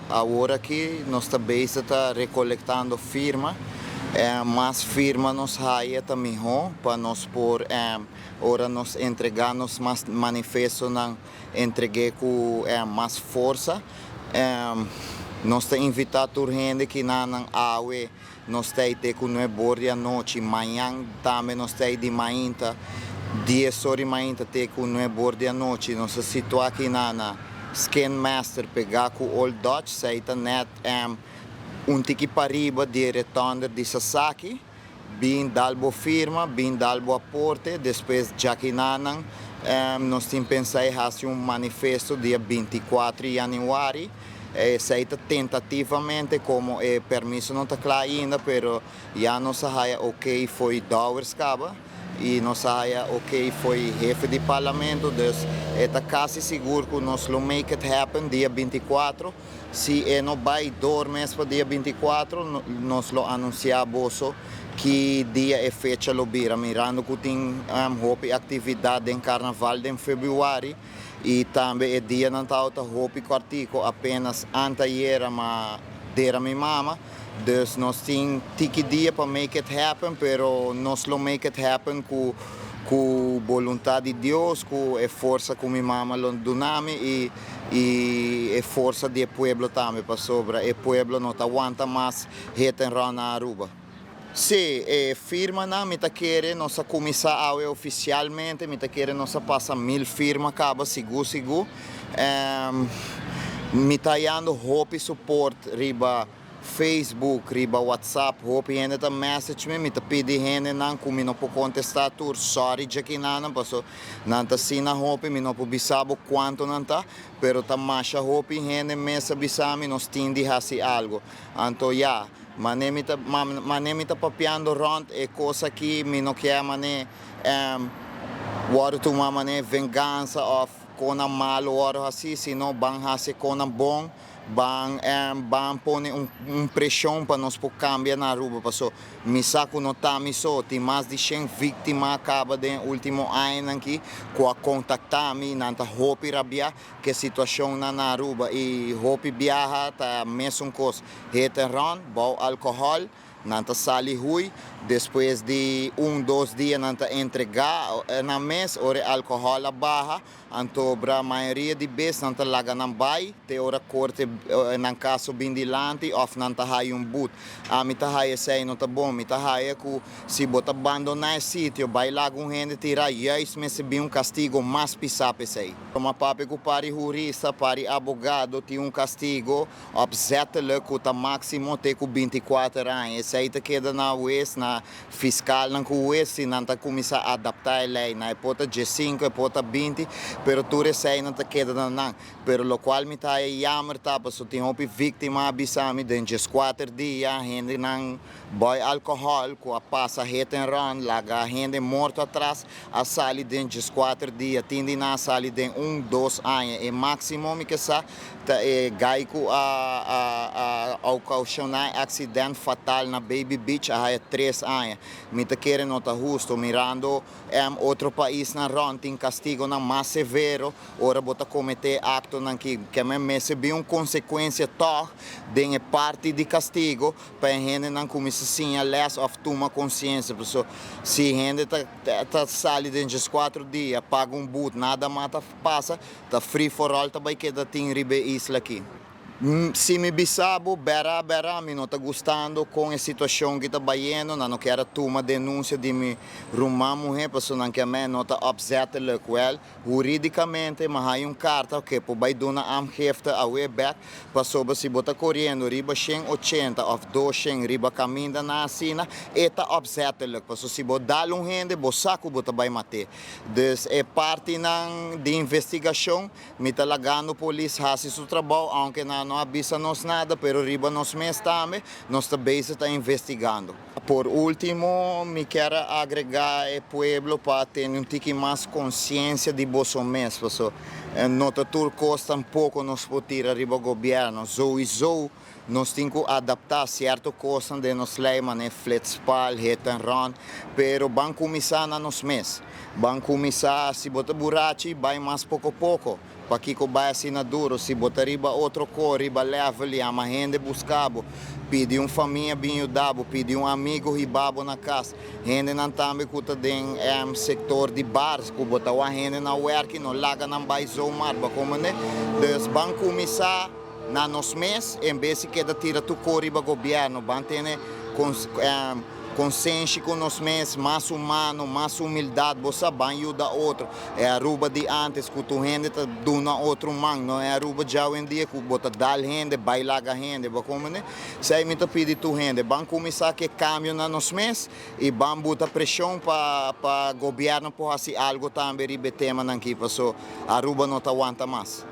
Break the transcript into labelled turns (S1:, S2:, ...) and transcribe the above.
S1: agora que nós também está recolectando firma, mais firma nos raia também para nós por ora nós entregamos mais manifesto não entreguei com mais força. Nós está invitado gente que não awe nós está aí com nós borda à noite, manhã também nós está aí de manhã 10 horas manhã te com nós borda à noite, nós se situa aqui na Skin Master pegar com Old Dutch, saíta net tiki pariba de retorno de Sasaki, bem dalbo firma, bem dalbo aporte, depois já que nós temos pensado em fazer manifesto dia 24 de janeiro, saíta tentativamente como permisso não está claro ainda, pero já não sabe ok foi Dowers Caba e não sabe ok foi jefe de parlamento, então está quase seguro que nós lo make it happen dia 24. Se não vai dormir para dia 24, nós lo anunciamos que dia é fecha lo bira, mirando que tem atividade em carnaval em fevereiro e também é dia não está hopi quartico apenas anteayer mas dera minha mama. Dus nós temos tiki dia para make it happen, pero nós lo make it happen com vontade de Deus, com a força que minha mama lo donami e a força do pueblo também para sobre. O pueblo não aguenta mais reten na Aruba. Sim, firma na me tá querendo nossa começar oficialmente, me tá querendo nossa passa 1000 firma acaba seguro. Me tá dando hope support riba Facebook, riba WhatsApp, hope gente tá message me tá pedi gente não como não pode contestar tur, sorry já que não passou, não tá sina hope, me não pode bisabo quanto não tá, pero tá macha hope gente mesa bisami nos tindi hasi algo, anto ya, mané tá papiando rond é coisa que me não quer mané, word tu mané vingança of kona malo word assim, senão bang hasi kona bom. Bang pone pressão para nós por cambiar na Aruba, porque me saco no tami só, tem mais de 100 vítimas acaba de último ano aqui, com a contactar me nanta hope rabia que situação na Aruba e hope viaja tá mesmo coisa, heteron, bom álcool, nanta sali hui, depois de 2 dias nanta entregar na mês, ora álcool a barra, antobra a maioria de vezes nanta laga na bai, te ora corte na caso bindilante, of nanta hai boot. A mi ta hai sei não tá bom, mi ta hai que se bota abandonar esse sítio, vai lá com gente tirar, yes, me se castigo mais pisape sei. Uma papi que pari jurista, pari abogado, tem castigo, opzetelijk que tá máximo te com 24 anos, esse aí tá queda na West, na fiscal não com West, se não tá começar a adaptar a lei, na pota G5, pota 20, pero tu sei não tá queda não, pero lo qual me tá jammer tá, porque tem uma vítima abisami dentro de 4 dias, gente não boy alcohol, que a passa hit and run, laga gente morto atrás, a sali dentro de 4 dias, tindi na sali dentro 2 anos, e máximo que sa gaico a ocasionar acidente fatal na Baby Beach a 3 anos. Me tá querendo nota justo, mirando outro país na ron, tem castigo na mais severo, ora bota cometer acto na que me recebi consequência toh de parte de castigo para gente não começar assim a less of toma consciência, porque se gente tá sali dentro de 4 dias, paga boot, nada mata passa, tá free for all, tá vai quedar tem ribe isla aqui. Se me bisabo, bera, me não está gostando com a situação que está vendo, não quero tomar denúncia de me rumar mulher, porque não quer me não está opzettelijk wel, juridicamente, mas há carta que por vai dar uma amgifte a webback, para sobre se botar correndo, riba 180 of 200, riba caminho na assina, está opzettelijk, porque se botar rende, bo saco bota vai matar. Dus é parte de investigação, me está lagando polícia, faz seu trabalho, aunque não avisa-nos nada, pero riba nos mês também, nós também está investigando. Por último, me quero agregar o pueblo para ter tique mais consciência de vosso mês, porque nota tur custa pouco nos potir riba governo, sowieso nós temos que adaptar certo coisa de nos lei, mané flexpal, hit and run, pero vão começar nos mês, vão começar se botar burachi, vai mais pouco, para que vai assinar duro, se botar riba outro cor, riba level, e a gente buscava, pedir família bem ajudado, pedir amigo ribabo na casa, gente não também que tem setor de bars, que botar a gente na work, não larga não vai zoomar, como né, dus vão começar na nos mês, em vez de que tira tu cor riba governo, vão ter consciência com nós mesmos, mais humano, mais humildade, você vai ajudar outro. É a ruba de antes, que tu gente está dando outro man, não é a ruba de hoje em dia, que você dá gente, bailar a gente, como né? Se me pede tu gente, vamos começar que cambio na nós mesmos e vamos botar pressão para o governo para fazer algo também, ribe tema aqui, porque a ruba não aguenta mais.